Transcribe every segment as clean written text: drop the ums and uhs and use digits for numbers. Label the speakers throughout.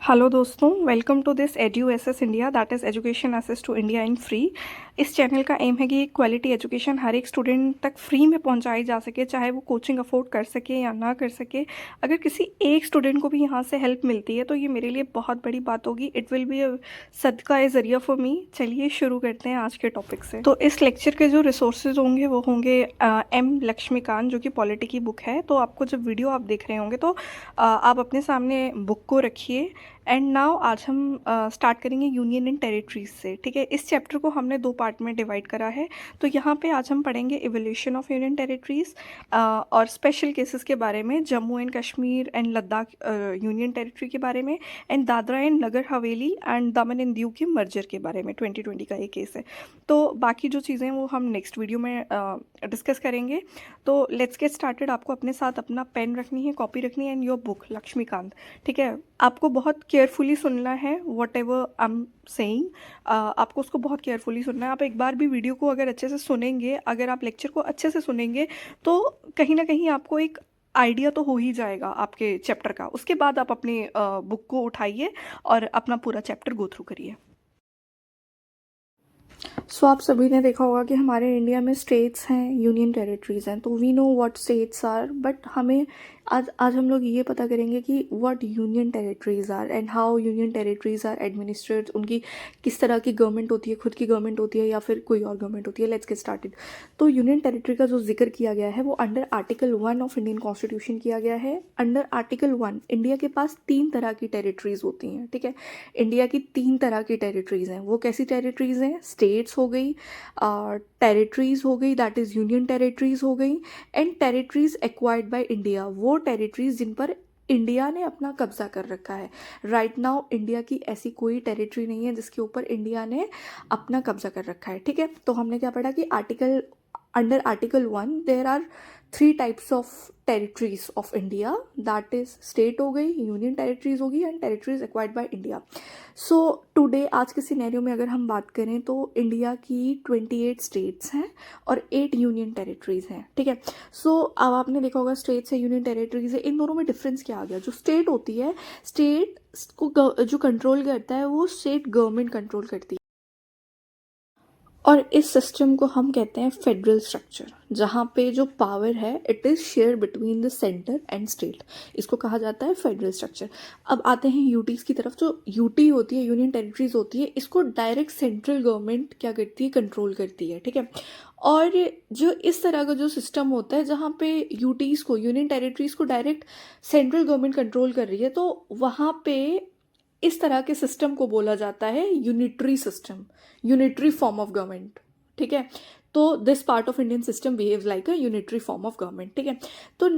Speaker 1: Hello दोस्तों, welcome to this Edu S S India, that is education access to India in free. इस channel का aim है कि quality education हर एक student तक फ्री में पहुंचाई जा सके, चाहे वो कोचिंग अफोर्ड कर सके या ना कर सके। अगर किसी एक स्टूडेंट को भी यहाँ से हेल्प मिलती है तो ये मेरे लिए बहुत बड़ी बात होगी। इट विल बी अ सदका ए ज़रिया फॉर मी। चलिए शुरू करते हैं आज के टॉपिक से। तो इस लेक्चर के जो रिसोर्सेज होंगे वो होंगे एम लक्ष्मीकांत, जो कि पॉलिटी की बुक है। तो आपको जब वीडियो आप देख रहे होंगे तो आप अपने सामने बुक को रखिए। एंड नाउ आज हम स्टार्ट करेंगे यूनियन एंड टेरिटरीज से। ठीक है, इस चैप्टर को हमने दो पार्ट में डिवाइड करा है। तो यहाँ पे आज हम पढ़ेंगे इवोल्यूशन ऑफ यूनियन टेरिटरीज और स्पेशल केसेस के बारे में, Jammu and Kashmir and Ladakh union territory के बारे में, and Dadra and Nagar Haveli and Daman and Diu के मर्जर के बारे में। 2020 का ये केस है। तो बाकी जो चीज़ें वो हम नेक्स्ट वीडियो में डिस्कस करेंगे। तो लेट्स गेट स्टार्टेड। आपको अपने साथ अपना पेन रखनी है, कॉपी रखनी है एंड योर बुक लक्ष्मीकांत। ठीक है, आपको बहुत केयरफुली सुनना है what ever I am saying. आपको उसको बहुत केयरफुली सुनना है। आप एक बार भी वीडियो को अगर अच्छे से सुनेंगे, अगर आप लेक्चर को अच्छे से सुनेंगे तो कहीं ना कहीं आपको एक आइडिया तो हो ही जाएगा आपके चैप्टर का। उसके बाद आप अपनी बुक को उठाइए और अपना पूरा चैप्टर गो थ्रू करिए। सो आप सभी ने देखा होगा कि हमारे इंडिया में स्टेट्स हैं, यूनियन टेरिटरीज हैं। तो we know what states are, but हमें आज हम लोग ये पता करेंगे कि what union territories are and how union territories are administered. उनकी किस तरह की गवर्नमेंट होती है, खुद की गवर्नमेंट होती है या फिर कोई और गवर्नमेंट होती है। Let's get started. तो यूनियन टेरिटरी का जो जिक्र किया गया है वो under article 1 of Indian constitution किया गया है। अंडर आर्टिकल 1 इंडिया के पास 3 तरह की टेरिटरीज होती हैं। ठीक है, इंडिया की 3 तरह की टेरिटरीज हैं। वो कैसी टेरिटरीज हैं? स्टेट्स हो गई, टेरिटरीज हो गई, दैट इज़ यूनियन टेरिटरीज हो गई, and territories acquired by India, वो टेरिटरीज जिन पर इंडिया ने अपना कब्जा कर रखा है। राइट नाउ इंडिया की ऐसी कोई टेरिटरी नहीं है जिसके ऊपर इंडिया ने अपना कब्जा कर रखा है। ठीक है, तो हमने क्या पढ़ा कि under article 1 there are 3 types of territories of India, that is state हो गई, यूनियन टेरिटरीज होगी and territories acquired by India. So today आज के सिनेरियो में अगर हम बात करें तो इंडिया की 28 स्टेट्स हैं और 8 यूनियन टेरिटरीज हैं। ठीक है, सो अब आपने देखा होगा स्टेट्स है, यूनियन टेरिटरीज है, इन दोनों में डिफरेंस क्या आ गया? जो स्टेट होती है, स्टेट को जो कंट्रोल करता है वो स्टेट गवर्नमेंट कंट्रोल करती है। और इस सिस्टम को हम कहते हैं फेडरल स्ट्रक्चर, जहाँ पे जो पावर है it is share between the centre and state. इसको कहा जाता है फेडरल स्ट्रक्चर। अब आते हैं यूटीज़ की तरफ। जो यूटी होती है, यूनियन टेरिटरीज होती है, इसको डायरेक्ट सेंट्रल गवर्नमेंट क्या करती है? कंट्रोल करती है। ठीक है, और जो इस तरह का जो सिस्टम होता है जहाँ पे यूटीज़ को, यूनियन टेरिटरीज को डायरेक्ट सेंट्रल गवर्नमेंट कंट्रोल कर रही है, तो वहाँ पे इस तरह के सिस्टम को बोला जाता है unitary system, unitary form of government. ठीक है, तो this part of Indian system behaves like a unitary form of government. ठीक है, तो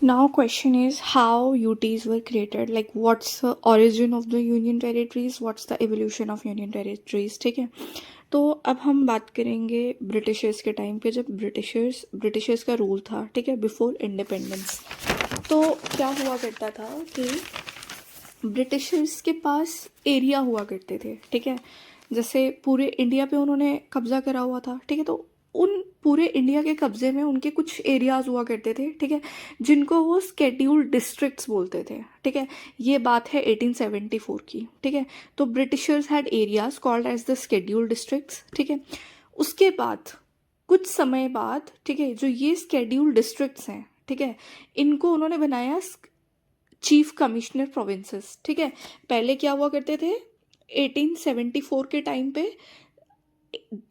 Speaker 1: now question is how UTs were created, like what's the origin of the union territories, what's the evolution of union territories। ठीक है, तो अब हम बात करेंगे ब्रिटिशर्स के टाइम पे, जब ब्रिटिशर्स का रूल था। ठीक है, बिफोर इंडिपेंडेंस। तो क्या हुआ करता था कि ब्रिटिशर्स के पास एरिया हुआ करते थे। ठीक है, जैसे पूरे इंडिया पे उन्होंने कब्जा करा हुआ था। ठीक है, तो उन पूरे इंडिया के कब्जे में उनके कुछ एरियाज हुआ करते थे। ठीक है, जिनको वो स्केड्यूल्ड डिस्ट्रिक्ट्स बोलते थे। ठीक है, ये बात है 1874 की। ठीक है, तो Britishers had areas called as the scheduled districts. ठीक है, उसके बाद कुछ समय बाद, ठीक है, जो ये स्केड्यूल्ड डिस्ट्रिक्ट्स हैं, ठीक है, इनको उन्होंने बनाया चीफ कमिश्नर प्रोविंसेस। ठीक है, पहले क्या हुआ करते थे? 1874 के टाइम पे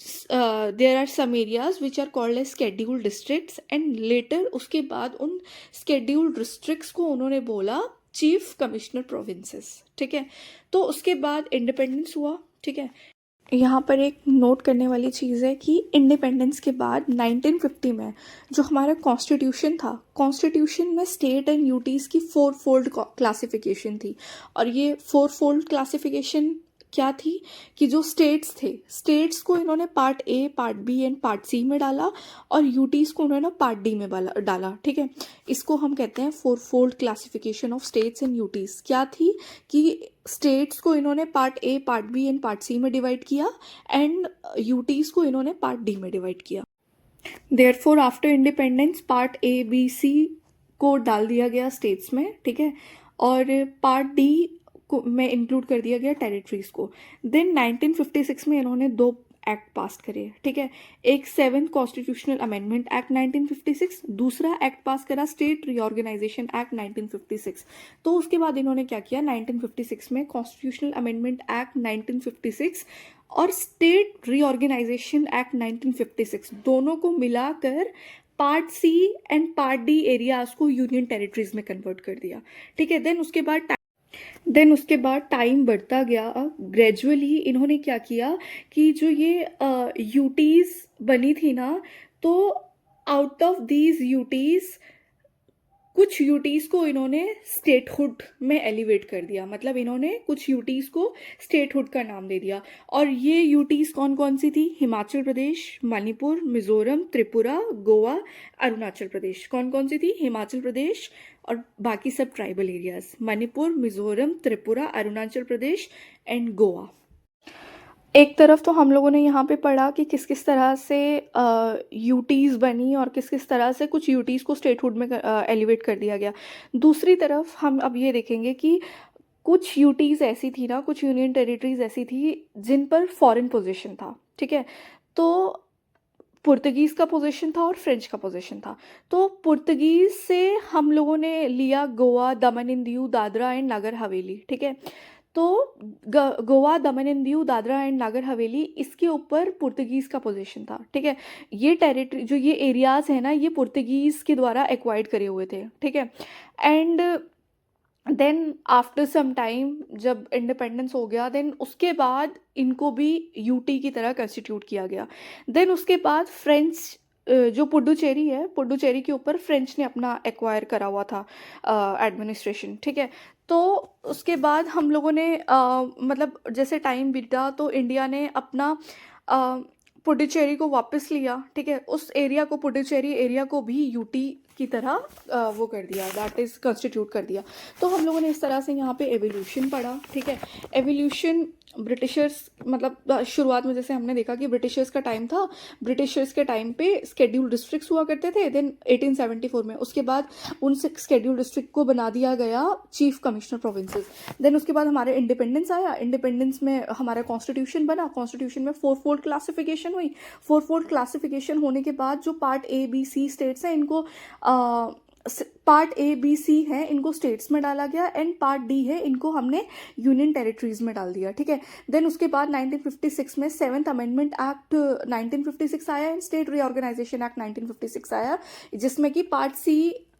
Speaker 1: there are some areas which are called as scheduled districts, and later उसके बाद उन स्केड्यूल्ड डिस्ट्रिक्ट्स को उन्होंने बोला चीफ कमिश्नर प्रोविंसेस। ठीक है, तो उसके बाद इंडिपेंडेंस हुआ। ठीक है, यहाँ पर एक नोट करने वाली चीज़ है कि इंडिपेंडेंस के बाद 1950 में जो हमारा कॉन्स्टिट्यूशन था, कॉन्स्टिट्यूशन में स्टेट एंड यूटीज़ की 4 फोल्ड क्लासिफिकेशन थी। और ये 4 फोल्ड क्लासिफिकेशन क्या थी कि जो स्टेट्स थे, स्टेट्स को इन्होंने part A, part B and part C में डाला, और यूटीज़ को उन्होंने पार्ट डी में डाला। ठीक है, इसको हम कहते हैं 4 fold classification of states and UTs. क्या थी कि स्टेट्स को इन्होंने part A, part B and part C में डिवाइड किया, एंड यूटीज़ को इन्होंने पार्ट डी में डिवाइड किया। Therefore after independence part A, B, C को डाल दिया गया स्टेट्स में। ठीक है, और पार्ट डी को में इंक्लूड कर दिया गया टेरिटरीज को। देन 1956 में इन्होंने दो एक्ट पास करे, ठीक है, एक 7th कॉन्स्टिट्यूशनल अमेंडमेंट एक्ट 1956, दूसरा एक्ट पास करा स्टेट रीऑर्गेनाइजेशन एक्ट 1956। तो उसके बाद इन्होंने क्या किया, 1956 में कॉन्स्टिट्यूशनल अमेंडमेंट एक्ट 1956 और स्टेट रीऑर्गेनाइजेशन एक्ट 1956 दोनों को मिलाकर part C and part D areas को यूनियन टेरिटरीज में कन्वर्ट कर दिया, ठीक है। देन उसके बाद टाइम बढ़ता गया, ग्रेजुअली इन्होंने क्या किया कि जो ये यूटीज बनी थी ना, तो आउट ऑफ दीज यूटीज कुछ यूटीज को इन्होंने स्टेटहुड में एलिवेट कर दिया, मतलब इन्होंने कुछ यूटीज को स्टेटहुड का नाम दे दिया। और ये यूटीज कौन कौन सी थी, हिमाचल प्रदेश, मणिपुर, मिजोरम, त्रिपुरा, गोवा, अरुणाचल प्रदेश। कौन कौन सी थी, हिमाचल प्रदेश और बाकी सब tribal areas, Manipur, Mizoram, Tripura, Arunachal Pradesh and Goa. एक तरफ तो हम लोगों ने यहाँ पे पढ़ा कि किस किस तरह से यूटीज़ बनी और किस किस तरह से कुछ यूटीज़ को स्टेटहुड में एलिवेट कर दिया गया। दूसरी तरफ हम अब ये देखेंगे कि कुछ यूटीज़ ऐसी थी ना, कुछ यूनियन टेरिटरीज ऐसी थी जिन पर फॉरेन पोजीशन था, ठीक है। तो पुर्तगीज़ का पोजीशन था और फ्रेंच का पोजीशन था। तो पुर्तगीज़ से हम लोगों ने लिया गोवा, दमन एंड दीव, दादरा एंड नगर हवेली, ठीक है। तो गोवा, दमन एंड दीव, दादरा एंड नगर हवेली, इसके ऊपर पुर्तगीज़ का पोजीशन था, ठीक है। ये टेरिटरी जो ये एरियाज़ है ना, ये पुर्तगीज़ के द्वारा एक्वायर्ड करे हुए थे, ठीक है। And then after some time जब इंडिपेंडेंस हो गया, देन उसके बाद इनको भी यूटी की तरह कंस्टिट्यूट किया गया। देन उसके बाद फ्रेंच जो पुडुचेरी है, पुडुचेरी के ऊपर फ्रेंच ने अपना एक्वायर करा हुआ था एडमिनिस्ट्रेशन, ठीक है। तो उसके बाद हम लोगों ने मतलब जैसे टाइम बीता तो इंडिया ने अपना पुडुचेरी को वापस लिया, ठीक है। उस एरिया को, पुडुचेरी एरिया को भी यूटी की तरह वो कर दिया, दैट इज़ कंस्टिट्यूट कर दिया। तो हम लोगों ने इस तरह से यहाँ पे एवोल्यूशन पढ़ा, ठीक है। एवोल्यूशन ब्रिटिशर्स, मतलब शुरुआत में जैसे हमने देखा कि ब्रिटिशर्स का टाइम था, ब्रिटिशर्स के टाइम पे स्केड्यूल डिस्ट्रिक्ट्स हुआ करते थे। देन 1874 में उसके बाद उन स्केड्यूल डिस्ट्रिक्ट को बना दिया गया चीफ कमिश्नर प्रोविंसेस। देन उसके बाद हमारे इंडिपेंडेंस आया, इंडिपेंडेंस में हमारा कॉन्स्टिट्यूशन बना, कॉन्स्टिट्यूशन में 4-फोल्ड क्लासिफिकेशन हुई। 4-फोल्ड क्लासिफिकेशन होने के बाद जो part A B C states हैं, इनको पार्ट ए बी सी है इनको स्टेट्स में डाला गया, एंड पार्ट डी है इनको हमने यूनियन टेरिटरीज में डाल दिया, ठीक है। देन उसके बाद 1956 में 7th अमेंडमेंट एक्ट 1956 आया एंड स्टेट रीऑर्गेनाइजेशन एक्ट 1956 आया, जिसमें कि part C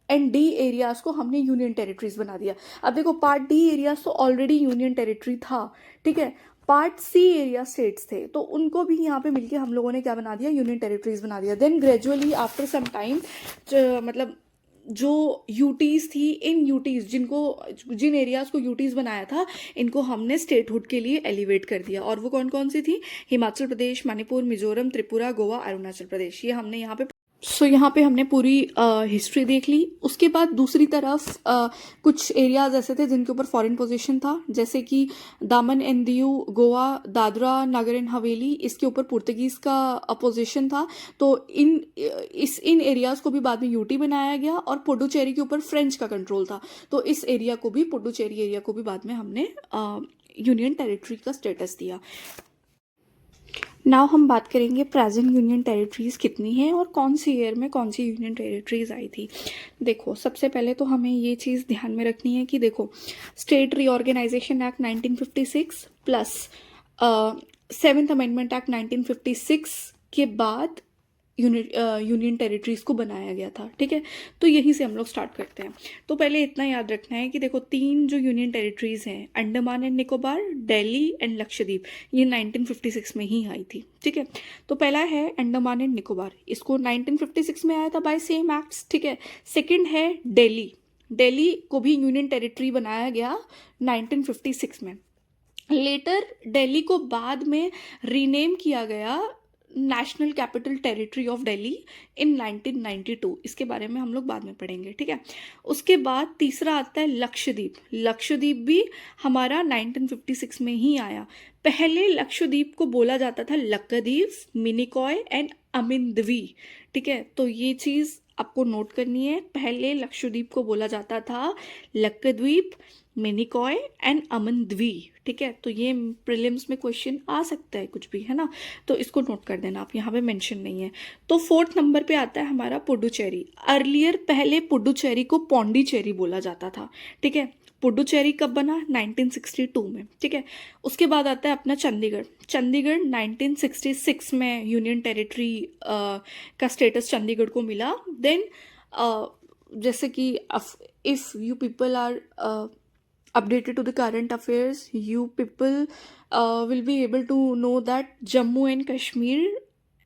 Speaker 1: and D areas को हमने यूनियन टेरिटरीज बना दिया। अब देखो, पार्ट डी एरियाज तो ऑलरेडी यूनियन टेरिटरी था, ठीक है। पार्ट सी एरिया स्टेट्स थे, तो उनको भी यहाँ पे मिलके हम लोगों ने क्या बना दिया, यूनियन टेरिटरीज बना दिया। Then gradually after some time मतलब जो यूटीज़ थी, इन यूटीज़ जिन एरियाज़ को यूटीज़ बनाया था, इनको हमने स्टेटहुड के लिए एलिवेट कर दिया। और वो कौन कौन सी थी, हिमाचल प्रदेश, मणिपुर, मिजोरम, त्रिपुरा, गोवा, अरुणाचल प्रदेश, ये हमने यहाँ पे यहाँ पे हमने पूरी हिस्ट्री देख ली। उसके बाद दूसरी तरफ कुछ एरियाज ऐसे थे जिनके ऊपर फॉरेन पोजीशन था, जैसे कि दामन एंड दीव, गोवा, दादरा, नगर एंड हवेली, इसके ऊपर पुर्तगीज़ का अपोजिशन था। तो इन एरियाज़ को भी बाद में यूटी बनाया गया, और पुडुचेरी के ऊपर फ्रेंच का कंट्रोल था। तो इस एरिया को भी, पुडुचेरी एरिया को भी बाद में हमने यूनियन टेरिटरी का स्टेटस दिया। नाउ हम बात करेंगे प्रेजेंट यूनियन टेरिटरीज़ कितनी हैं और कौन सी ईयर में कौन सी यूनियन टेरिटरीज़ आई थी। देखो, सबसे पहले तो हमें ये चीज़ ध्यान में रखनी है कि देखो, state reorganisation act 1956 plus 7th amendment act 1956 के बाद यूनियन टेरिटरीज को बनाया गया था, ठीक है। तो यहीं से हम लोग स्टार्ट करते हैं। तो पहले इतना याद रखना है कि देखो, 3 जो यूनियन टेरिटरीज हैं, अंडमान एंड निकोबार, दिल्ली एंड लक्षद्वीप, ये 1956 में ही आई थी, ठीक है। तो पहला है अंडमान एंड निकोबार, इसको 1956 में आया था बाय सेम एक्ट्स, ठीक है। सेकेंड है दिल्ली को भी यूनियन टेरिटरी बनाया गया 1956 में। लेटर दिल्ली को बाद में रीनेम किया गया national capital territory of Delhi in 1992, इसके बारे में हम लोग बाद में पढ़ेंगे, ठीक है। उसके बाद तीसरा आता है लक्षद्वीप भी हमारा 1956 में ही आया। पहले लक्षद्वीप को बोला जाता था लक्षद्वीप, मिनिकॉय एंड अमिंदवी, ठीक है। तो ये चीज़ आपको नोट करनी है। पहले लक्षद्वीप को बोला जाता था लक्षद्वीप, मिनिकॉय एंड अमनद्वी, ठीक है। तो ये प्रीलिम्स में क्वेश्चन आ सकता है कुछ भी, है ना, तो इसको नोट कर देना आप, यहाँ पे मेंशन नहीं है। तो 4th नंबर पे आता है हमारा पुडुचेरी। अर्लियर पहले पुडुचेरी को पौंडीचेरी बोला जाता था, ठीक है। पुडुचेरी कब बना? 1962 में, ठीक है। उसके बाद आता है अपना चंडीगढ़। चंडीगढ़ 1966 में यूनियन टेरिटरी का स्टेटस चंडीगढ़ को मिला। देन जैसे कि if you people are updated to the current affairs, you people will be able to know that Jammu and Kashmir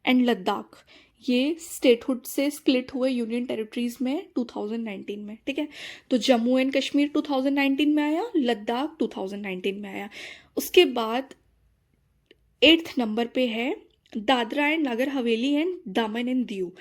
Speaker 1: and Ladakh ये स्टेटहुड से स्प्लिट हुए यूनियन टेरिटरीज में 2019 में, ठीक है। तो जम्मू एंड कश्मीर 2019 में आया, लद्दाख 2019 में आया। उसके बाद 8th नंबर पे है दादरा एंड नगर हवेली एंड दामन एंड दीव।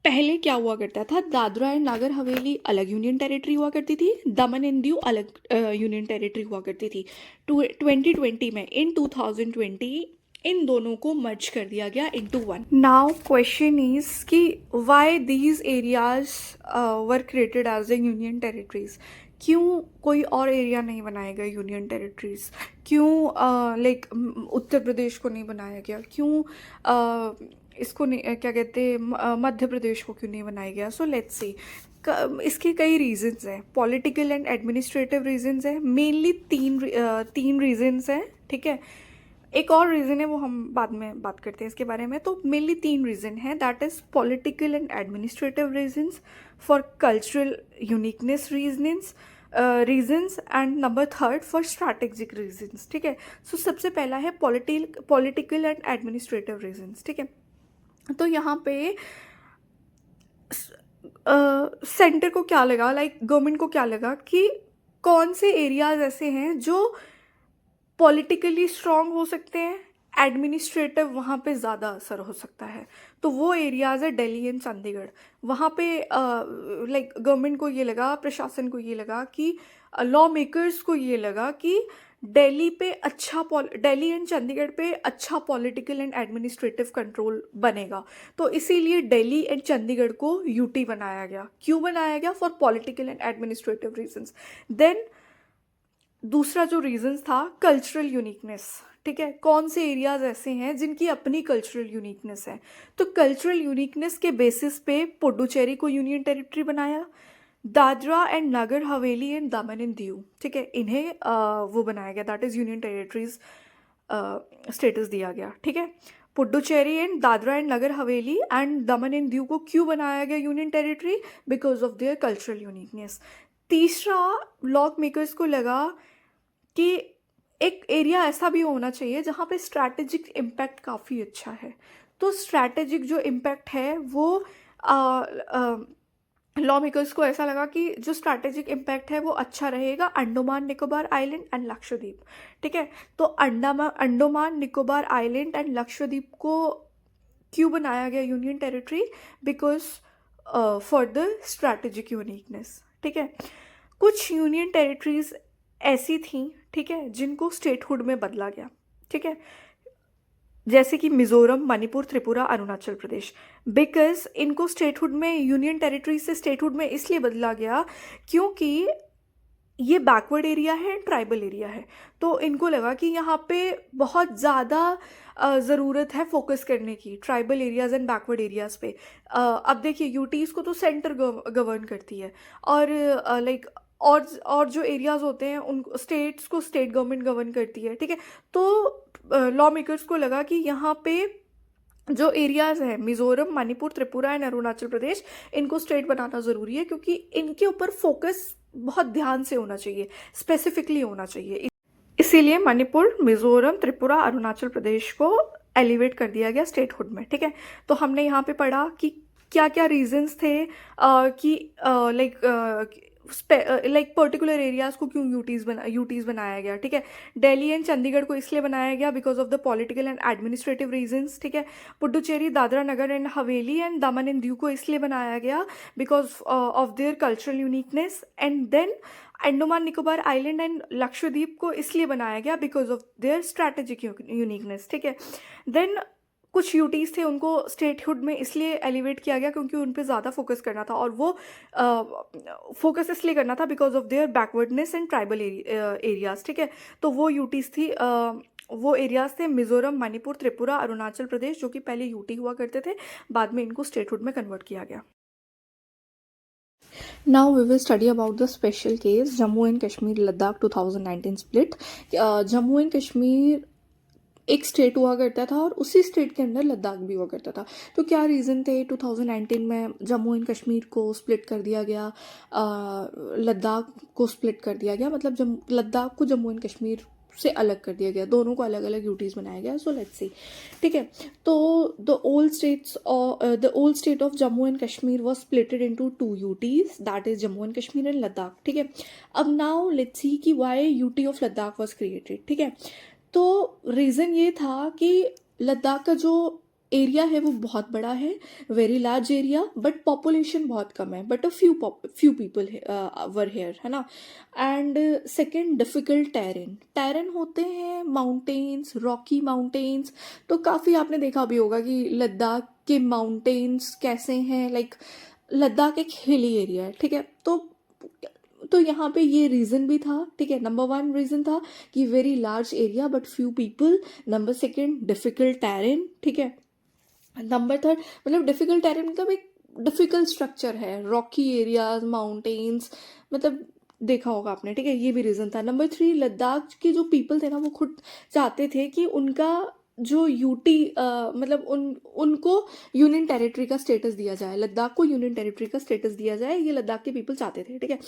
Speaker 1: पहले क्या हुआ करता था? दादरा एंड नागर हवेली अलग यूनियन टेरिटरी हुआ करती थी, दमन एंड दीव अलग यूनियन टेरिटरी हुआ करती थी। 2020 में, इन 2020 इन दोनों को मर्ज कर दिया गया into one. Now question is कि why these areas were created as a union territories. क्यों कोई और एरिया नहीं बनाया गया यूनियन टेरिटरीज? क्यों लाइक उत्तर प्रदेश को नहीं बनाया गया? क्यों इसको नहीं, क्या कहते हैं, मध्य प्रदेश को क्यों नहीं बनाया गया? सो लेट्स सी, इसके कई रीजंस हैं। पॉलिटिकल एंड एडमिनिस्ट्रेटिव रीजंस हैं, मेनली तीन रीजंस हैं, ठीक है। एक और रीज़न है, वो हम बाद में बात करते हैं इसके बारे में। तो मेनली 3 रीज़न है, that is political and administrative reasons, for cultural uniqueness reasons and number 3 for strategic reasons, ठीक है। सो सबसे पहला है पॉलिटिकल एंड एडमिनिस्ट्रेटिव रीजंस, ठीक है। तो यहाँ पे सेंटर को क्या लगा, लाइक गवर्नमेंट को क्या लगा कि कौन से एरियाज ऐसे हैं जो पॉलिटिकली स्ट्रांग हो सकते हैं, एडमिनिस्ट्रेटिव वहाँ पे ज़्यादा असर हो सकता है। तो वो एरियाज़ है दिल्ली एंड चंडीगढ़। वहाँ पे लाइक गवर्नमेंट को ये लगा, प्रशासन को ये लगा कि लॉ मेकर्स को ये लगा कि दिल्ली एंड चंडीगढ़ पे अच्छा पॉलिटिकल एंड एडमिनिस्ट्रेटिव कंट्रोल बनेगा। तो इसीलिए दिल्ली एंड चंडीगढ़ को यूटी बनाया गया। क्यों बनाया गया? For political and administrative reasons. Then दूसरा जो रीजंस था, कल्चरल यूनिकनेस, ठीक है। कौन से एरियाज ऐसे हैं जिनकी अपनी कल्चरल यूनिकनेस है? तो कल्चरल यूनिकनेस के बेसिस पे पुडुचेरी को यूनियन टेरिटरी बनाया, Dadra and Nagar Haveli and Daman and Diu, ठीक है, इन्हें वो बनाया गया, that is union territories status दिया गया, ठीक है। Puducherry and Dadra and Nagar Haveli and Daman and Diu को क्यों बनाया गया union territory? Because of their cultural uniqueness. तीसरा, लॉ मेकर्स को लगा कि एक एरिया ऐसा भी होना चाहिए जहाँ पे स्ट्रैटेजिक इम्पैक्ट काफ़ी अच्छा है। तो स्ट्रैटेजिक जो इम्पैक्ट है वो लॉ मेकर्स को ऐसा लगा कि जो स्ट्रैटेजिक इम्पैक्ट है वो अच्छा रहेगा अंडमान निकोबार आइलैंड एंड लक्षद्वीप, ठीक है। तो अंडमान निकोबार आइलैंड एंड लक्षद्वीप को क्यों बनाया गया union territory? Because for the strategic uniqueness, ठीक है। कुछ यूनियन टेरिटरीज ऐसी थी, ठीक है, जिनको स्टेटहुड में बदला गया, ठीक है, जैसे कि मिजोरम, मणिपुर, त्रिपुरा, अरुणाचल प्रदेश। बिकॉज इनको स्टेटहुड में, यूनियन टेरिटरी से स्टेटहुड में इसलिए बदला गया क्योंकि ये बैकवर्ड एरिया है, ट्राइबल एरिया है। तो इनको लगा कि यहाँ पे बहुत ज़्यादा ज़रूरत है फोकस करने की tribal areas and backward areas पे। अब देखिए, यूटीज़ को तो सेंटर गवर्न करती है, और लाइक और जो एरियाज़ होते हैं उन स्टेट्स को स्टेट गवर्नमेंट गवर्न करती है, ठीक है। तो लॉ मेकर्स को लगा कि यहाँ पे जो एरियाज़ हैं, मिजोरम, मणिपुर, त्रिपुरा एंड अरुणाचल प्रदेश, इनको स्टेट बनाना ज़रूरी है क्योंकि इनके ऊपर फोकस बहुत ध्यान से होना चाहिए, स्पेसिफिकली होना चाहिए। इसीलिए मणिपुर, मिजोरम, त्रिपुरा, अरुणाचल प्रदेश को एलिवेट कर दिया गया स्टेटहुड में, ठीक है। तो हमने यहाँ पे पढ़ा कि क्या क्या रीजंस थे कि लाइक पर्टिकुलर एरियाज़ को क्यों यूटीज़ बनाया गया, ठीक है। दिल्ली एंड चंडीगढ़ को इसलिए बनाया गया because of the political and administrative reasons, ठीक है। Puducherry, Dadra Nagar and Haveli and Daman and Diu को इसलिए बनाया गया because of their cultural uniqueness. And then Andaman Nicobar island and Lakshadweep को इसलिए बनाया गया because of their strategic uniqueness, ठीक है। देन कुछ यूटीज़ थे उनको स्टेटहुड में इसलिए एलिवेट किया गया क्योंकि उन पे ज़्यादा फोकस करना था, और वो फोकस इसलिए करना था because of there backwardness and tribal areas, ठीक है। तो वो यूटीज़ थी, वो एरियाज़ थे मिज़ोरम, मणिपुर, त्रिपुरा, अरुणाचल प्रदेश, जो कि पहले यूटी हुआ करते थे, बाद में इनको स्टेटहुड में कन्वर्ट किया गया। Now we will study about the special case Jammu and Kashmir Ladakh 2019 split. Jammu and Kashmir एक स्टेट हुआ करता था और उसी स्टेट के अंदर लद्दाख भी हुआ करता था। तो क्या रीज़न थे 2019 में जम्मू एंड कश्मीर को स्प्लिट कर दिया गया, लद्दाख को स्प्लिट कर दिया गया, मतलब लद्दाख को जम्मू एंड कश्मीर से अलग कर दिया गया, दोनों को अलग अलग यूटीज़ बनाया गया। सो लेट्स सी, ठीक है। तो the old state of Jammu and Kashmir was splitted into 2 UTs, that is Jammu and Kashmir and Ladakh, ठीक है। अब नाउ लेट्स सी कि why UT of Ladakh was created, ठीक है। तो रीज़न ये था कि लद्दाख का जो एरिया है वो बहुत बड़ा है, very large area, but population बहुत कम है, but a few people were here, है ना। एंड सेकेंड, डिफ़िकल्ट टेरेन होते हैं, माउंटेन्स, रॉकी माउंटेन्स। तो काफ़ी आपने देखा भी होगा कि लद्दाख के माउंटेन्स कैसे हैं, लाइक लद्दाख एक हिली एरिया है, ठीक है। तो यहाँ पे ये रीज़न भी था, ठीक है। नंबर 1 रीज़न था कि very large area but few people. Number 2 difficult terrain, ठीक है। नंबर 3 मतलब डिफ़िकल्ट टेरेन मतलब एक डिफ़िकल्ट स्ट्रक्चर है, रॉकी एरियाज, माउंटेन्स, मतलब देखा होगा आपने, ठीक है। ये भी रीज़न था। नंबर 3 लद्दाख के जो पीपल थे ना वो खुद चाहते थे कि उनका जो यूटी मतलब उनको यूनियन टेरिटरी का स्टेटस दिया जाए, लद्दाख को यूनियन टेरिटरी का स्टेटस दिया जाए, ये लद्दाख के पीपल चाहते थे, ठीक है।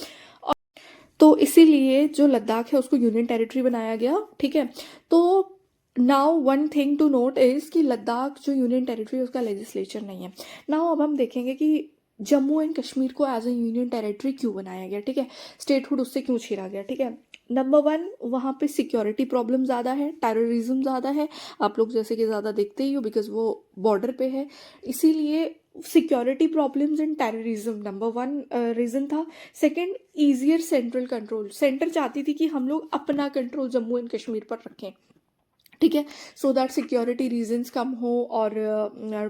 Speaker 1: तो इसीलिए जो लद्दाख है उसको यूनियन टेरिटरी बनाया गया, ठीक है। तो now one thing to note is कि लद्दाख जो यूनियन टेरिटरी है उसका लेजिस्लेचर नहीं है। नाउ अब हम देखेंगे कि जम्मू एंड कश्मीर को एज ए यूनियन टेरिटरी क्यों बनाया गया, ठीक है। स्टेटहुड उससे क्यों छीना गया, ठीक है। नंबर 1 वहाँ पे सिक्योरिटी प्रॉब्लम ज़्यादा है, टेररिज्म ज़्यादा है, आप लोग जैसे कि ज़्यादा देखते ही हो बिकॉज वो बॉर्डर पे है, इसीलिए security problems and terrorism number 1 reason था। Second, easier central control, centre चाहती थी कि हम लोग अपना कंट्रोल जम्मू एंड कश्मीर पर रखें, ठीक है, सो दैट सिक्योरिटी रीजंस कम हो और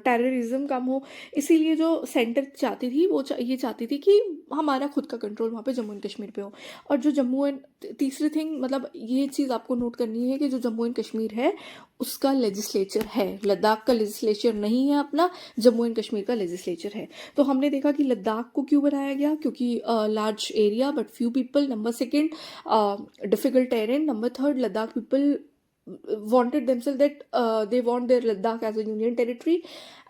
Speaker 1: टेररिज्म कम हो। इसीलिए जो सेंटर चाहती थी वो ये चाहती थी कि हमारा खुद का कंट्रोल वहाँ पे जम्मू एंड कश्मीर पे हो। और जो जम्मू एंड तीसरी थिंग, मतलब ये चीज़ आपको नोट करनी है कि जो जम्मू एंड कश्मीर है उसका लेजिस्लेचर है, लद्दाख का लेजिस्लेचर नहीं है अपना, जम्मू एंड कश्मीर का लेजिस्लेचर है। तो हमने देखा कि लद्दाख को क्यों बनाया गया, क्योंकि large area but few people. Number 2 difficult terrain. Number 3 Ladakh people wanted themselves that they want their Ladakh as a union territory,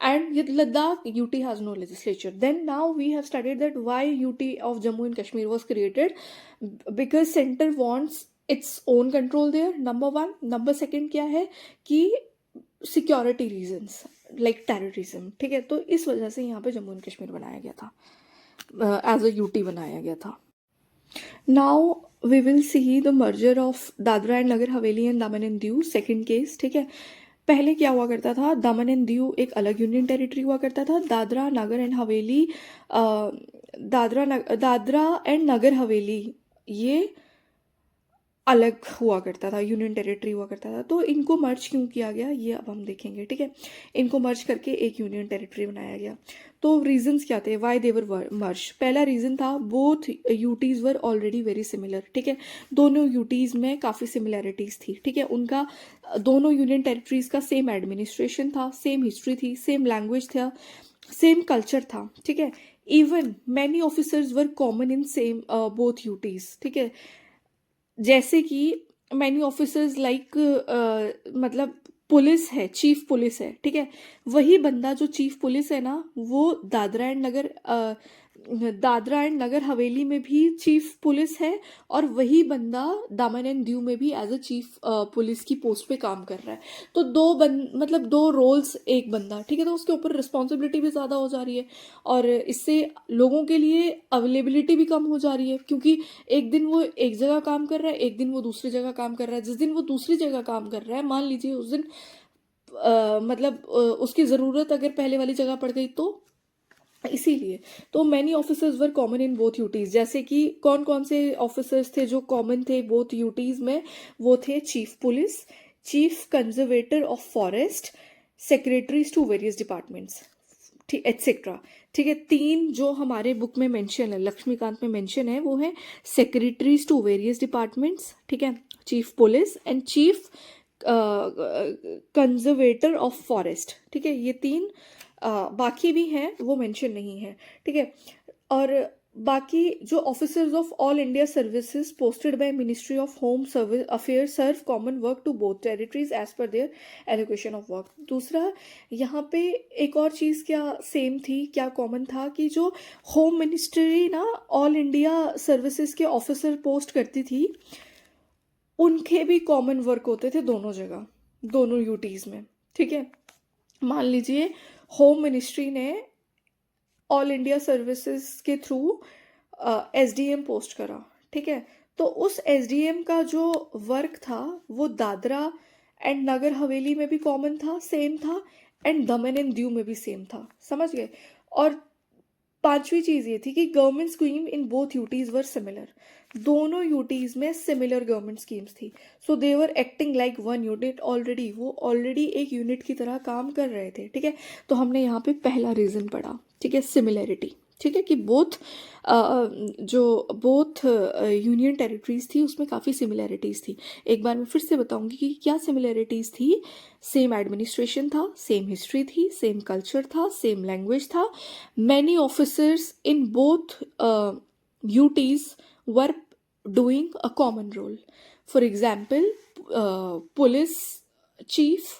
Speaker 1: and yet Ladakh UT has no legislature. Then now we have studied that why UT of Jammu and Kashmir was created, because center wants its own control there, number 1. Number 2 क्या है कि security reasons like terrorism, ठीक है। तो इस वजह से यहाँ पे जम्मू एंड कश्मीर बनाया गया था, एज अ यूटी बनाया गया था। Now we will see the merger of Dadra and Nagar Haveli and Daman and Diu, second case, ठीक है। पहले क्या हुआ करता था, दमन एंड दीव एक अलग यूनियन टेरिटरी हुआ करता था, Dadra Nagar and Haveli, Dadra and Nagar हवेली ये अलग हुआ करता था, यूनियन टेरिटरी हुआ करता था। तो इनको मर्ज क्यों किया गया ये अब हम देखेंगे, ठीक है। इनको मर्ज करके एक यूनियन टेरिटरी बनाया गया। तो रीजंस क्या थे वाई दे वर मर्ज। पहला रीज़न था both UTs were already very similar, ठीक है। दोनों यूटीज़ में काफ़ी सिमिलैरिटीज़ थी, ठीक है। उनका दोनों यूनियन टेरिटरीज़ का सेम एडमिनिस्ट्रेशन था, सेम हिस्ट्री थी, सेम लैंग्वेज था, सेम कल्चर था, ठीक है। Even many officers were common in same both UTs, ठीक है। जैसे कि मैनी ऑफिसर्स लाइक मतलब पुलिस है, चीफ पुलिस है, ठीक है। वही बंदा जो चीफ पुलिस है ना वो दादरा एंड नगर हवेली में भी चीफ पुलिस है, और वही बंदा दमन एंड दीव में भी एज अ चीफ पुलिस की पोस्ट पे काम कर रहा है। तो मतलब दो रोल्स एक बंदा, ठीक है। तो उसके ऊपर रिस्पॉन्सिबिलिटी भी ज़्यादा हो जा रही है, और इससे लोगों के लिए अवेलेबिलिटी भी कम हो जा रही है, क्योंकि एक दिन वो एक जगह काम कर रहा है, एक दिन वो दूसरी जगह काम कर रहा है। जिस दिन वो दूसरी जगह काम कर रहा है, मान लीजिए उस दिन उसकी ज़रूरत अगर पहले वाली जगह पड़ गई तो इसीलिए तो many officers were common in both UTs. जैसे कि कौन कौन से ऑफिसर्स थे जो कॉमन थे बोथ यूटीज़ में, वो थे chief police, chief conservator of forest, secretaries to various departments, ठीक एटसेट्रा। ठीक है, 3 जो हमारे बुक में मेंशन है, लक्ष्मीकांत में मेंशन है, वो है सेक्रेटरीज टू वेरियस डिपार्टमेंट्स, ठीक है, chief police and chief conservator of forest. ठीक है, ये 3 बाकी भी हैं, वो मेंशन नहीं है। ठीक है, और बाकी जो officers of all India services posted by ministry of home service affair serve common work to both territories as per their allocation of work. दूसरा, यहाँ पे एक और चीज़ क्या सेम थी, क्या कॉमन था कि जो होम मिनिस्ट्री ना ऑल इंडिया सर्विसेज के ऑफिसर पोस्ट करती थी, उनके भी कॉमन वर्क होते थे दोनों जगह, दोनों यूटीज़ में। ठीक है, मान लीजिए होम मिनिस्ट्री ने ऑल इंडिया सर्विसेज के थ्रू एसडीएम पोस्ट करा। ठीक है, तो उस एसडीएम का जो वर्क था वो दादरा एंड नगर हवेली में भी कॉमन था, सेम था, एंड दमन एंड दीव में भी सेम था। समझ गए? और 5वीं चीज़ ये थी कि government scheme in both UTs were similar, दोनों यूटीज़ में सिमिलर गवर्नमेंट स्कीम्स थी। So they were acting like one unit already, वो ऑलरेडी एक यूनिट की तरह काम कर रहे थे। ठीक है, तो हमने यहाँ पे पहला रीज़न पढ़ा, ठीक है, सिमिलैरिटी। ठीक है, कि जो बोथ यूनियन टेरिटरीज थी उसमें काफ़ी सिमिलैरिटीज़ थी। एक बार मैं फिर से बताऊंगी कि क्या सिमिलैरिटीज़ थी। सेम एडमिनिस्ट्रेशन था, सेम हिस्ट्री थी, सेम कल्चर था, सेम लैंग्वेज था। Many officers in both UTs were doing a common role. For example, police chief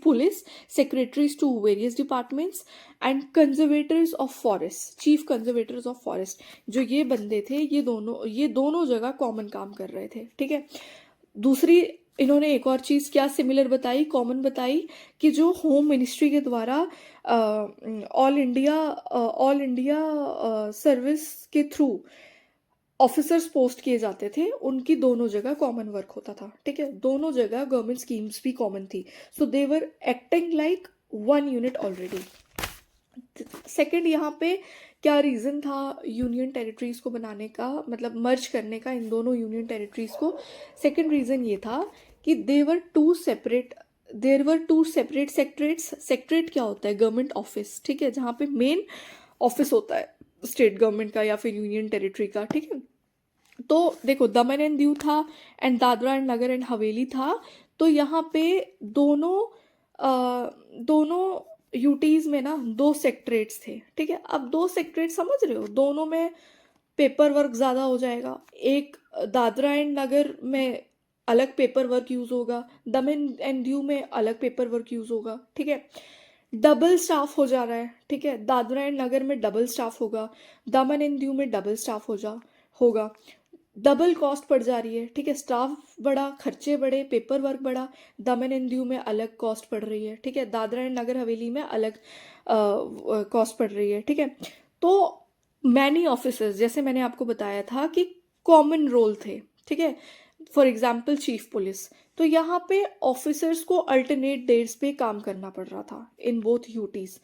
Speaker 1: police, secretaries to various departments and conservators of forest, chief conservators of forest, जो ये बंदे थे, ये दोनों जगह common काम कर रहे थे। ठीक है, दूसरी इन्होंने एक और चीज़ क्या सिमिलर बताई, कॉमन बताई, कि जो होम मिनिस्ट्री के द्वारा ऑल इंडिया सर्विस के थ्रू ऑफिसर्स पोस्ट किए जाते थे, उनकी दोनों जगह कॉमन वर्क होता था। ठीक है, दोनों जगह गवर्नमेंट स्कीम्स भी कॉमन थी। So they were acting like one unit already. Second, यहाँ पे क्या रीज़न था यूनियन टेरिटरीज को बनाने का, मतलब मर्ज करने का इन दोनों यूनियन टेरिटरीज को? सेकंड रीज़न ये था कि देर वर टू सेपरेट सेक्रेट्स। सेक्रेट क्या होता है? Government office. ठीक है, जहाँ पे मेन ऑफिस होता है स्टेट गवर्नमेंट का या फिर यूनियन टेरिटरी का। ठीक है, तो देखो दमन एंड दीव था and Dadra and Nagar and हवेली था, तो यहाँ पे दोनों यूटीज में ना 2 सेक्ट्रेट्स थे। ठीक है, अब 2 सेक्ट्रेट समझ रहे हो, दोनों में पेपर वर्क ज़्यादा हो जाएगा। एक दादरा एंड नगर में अलग पेपर वर्क यूज़ होगा, दमन एंड दीव में अलग पेपर वर्क यूज़ होगा। ठीक है, डबल स्टाफ हो जा रहा है। ठीक है, दादरा एंड नगर में डबल स्टाफ होगा, दमन एंड दीव में डबल स्टाफ होगा, डबल कॉस्ट पड़ जा रही है। ठीक है, स्टाफ बढ़ा, खर्चे बढ़े, पेपर वर्क बढ़ा, दमन एंड दीव में अलग कॉस्ट पड़ रही है। ठीक है, दादरा एंड नगर हवेली में अलग कॉस्ट पड़ रही है। ठीक है, तो मैनी ऑफिसर्स, जैसे मैंने आपको बताया था कि कॉमन रोल थे। ठीक है, फॉर एग्जाम्पल चीफ पुलिस, तो यहाँ पे ऑफिसर्स को अल्टरनेट डेट्स पे काम करना पड़ रहा था in both UTs,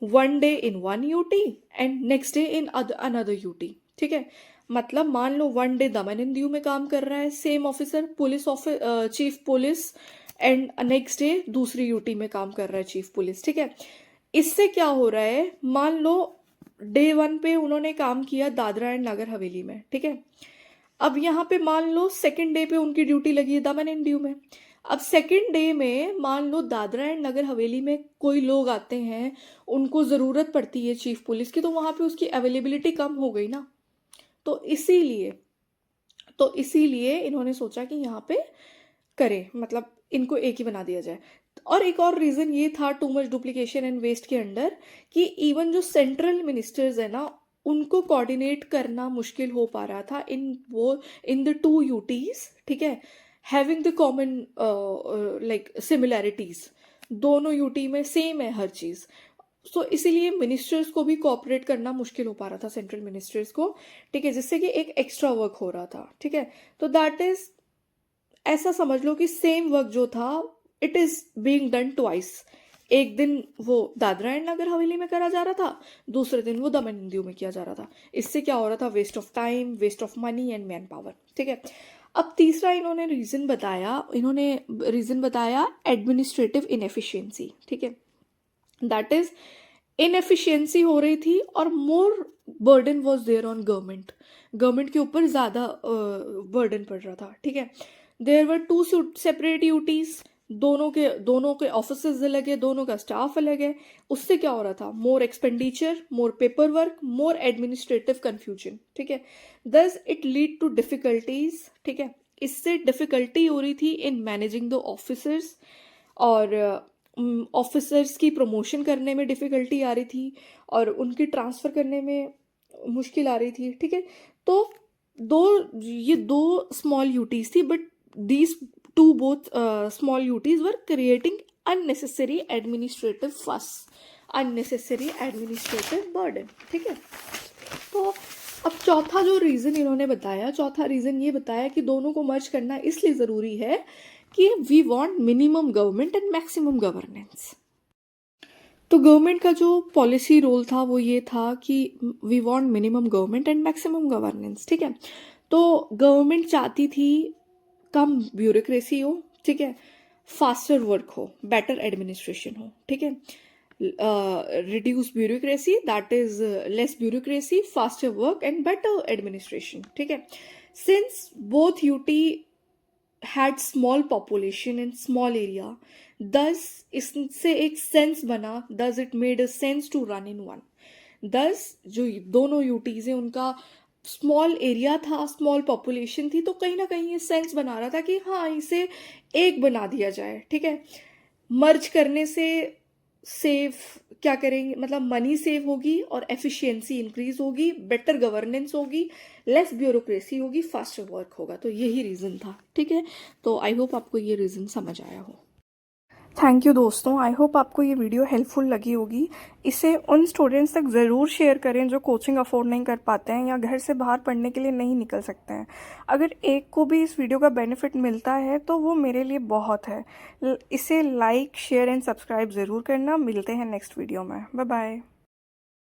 Speaker 1: one day in one UT and next day in another UT. ठीक है, मतलब मान लो one day Daman and Diu में काम कर रहा है same officer, chief police, and next day दूसरी यूटी में काम कर रहा है चीफ पुलिस। ठीक है, इससे क्या हो रहा है, मान लो डे 1 पे उन्होंने काम किया दादरा एंड नगर हवेली में। ठीक है, अब यहाँ पे मान लो सेकंड डे पे उनकी ड्यूटी लगी है दमन एंड दीव में। अब सेकंड डे में मान लो दादरा एंड नगर हवेली में कोई लोग आते हैं, उनको ज़रूरत पड़ती है चीफ पुलिस की, तो वहाँ पे उसकी अवेलेबिलिटी कम हो गई ना। तो इसीलिए इन्होंने सोचा कि यहाँ पे करें, मतलब इनको एक ही बना दिया जाए। और एक और रीज़न ये था too much duplication and waste के अंडर, कि इवन जो सेंट्रल मिनिस्टर्स है ना, उनको कोऑर्डिनेट करना मुश्किल हो पा रहा था इन द 2 यूटीज। ठीक है, having the common like similarities, दोनों यूटी में सेम है हर चीज़। सो इसीलिए मिनिस्टर्स को भी कोऑपरेट करना मुश्किल हो पा रहा था, सेंट्रल मिनिस्टर्स को। ठीक है, जिससे कि एक एक्स्ट्रा वर्क हो रहा था। ठीक है, तो दैट इज, ऐसा समझ लो कि सेम वर्क जो था it is being done twice. एक दिन वो दादरा एंड नगर हवेली में करा जा रहा था, दूसरे दिन वो दमन दीव में किया जा रहा था। इससे क्या हो रहा था, waste of time, waste of money and man power. ठीक है, अब तीसरा इन्होंने रीज़न बताया एडमिनिस्ट्रेटिव इनएफिशिएंसी, ठीक है, दैट इज इनएफिशिएंसी हो रही थी और more burden was there on government के ऊपर ज़्यादा बर्डन पड़ रहा था, ठीक है। देयर वर 2 सेपरेट ड्यूटीज, दोनों के ऑफिसेज अलग है, दोनों का स्टाफ अलग है। उससे क्या हो रहा था, मोर एक्सपेंडिचर, मोर पेपर वर्क, मोर एडमिनिस्ट्रेटिव कन्फ्यूजन, ठीक है। Thus it lead to difficulties, ठीक है, इससे डिफिकल्टी हो रही थी इन मैनेजिंग द ऑफिसर्स, और ऑफिसर्स की प्रमोशन करने में डिफ़िकल्टी आ रही थी और उनकी ट्रांसफ़र करने में मुश्किल आ रही थी, ठीक है। तो ये दो स्मॉल यूटीज़ थी, but these two both small UTs were creating unnecessary administrative फस, अननेसेसरी एडमिनिस्ट्रेटिव बर्डन, ठीक है। तो अब चौथा जो रीज़न इन्होंने बताया, चौथा रीज़न ये बताया कि दोनों को मर्ज करना इसलिए ज़रूरी है कि we want minimum government and maximum governance. तो गवर्नमेंट का जो पॉलिसी रोल था वो ये था कि we want minimum government and maximum governance, ठीक है। तो गवर्नमेंट चाहती थी कम ब्यूरोक्रेसी हो, ठीक है, फास्टर वर्क हो, बेटर एडमिनिस्ट्रेशन हो, ठीक है, reduce bureaucracy, that is less bureaucracy, faster work and better administration, ठीक है। Since both UT had small population in small area, thus इससे एक सेंस बना, thus it made a sense to run in one। thus जो दोनों UTs हैं उनका small area था, स्मॉल पॉपुलेशन थी, तो कहीं ना कहीं ये सेंस बना रहा था कि हाँ इसे एक बना दिया जाए, ठीक है। मर्ज करने से सेव क्या करेंगे, मतलब मनी सेव होगी और एफिशिएंसी इंक्रीज होगी, बेटर गवर्नेंस होगी, लेस ब्यूरोक्रेसी होगी, फास्टर वर्क होगा। तो यही रीज़न था, ठीक है। तो आई होप आपको ये रीज़न समझ आया हो। थैंक यू दोस्तों, आई होप आपको ये वीडियो हेल्पफुल लगी होगी। इसे उन स्टूडेंट्स तक ज़रूर शेयर करें जो कोचिंग अफोर्ड नहीं कर पाते हैं या घर से बाहर पढ़ने के लिए नहीं निकल सकते हैं। अगर एक को भी इस वीडियो का बेनिफिट मिलता है तो वो मेरे लिए बहुत है। इसे लाइक, शेयर एंड सब्सक्राइब ज़रूर करना। मिलते हैं नेक्स्ट वीडियो में। Bye bye.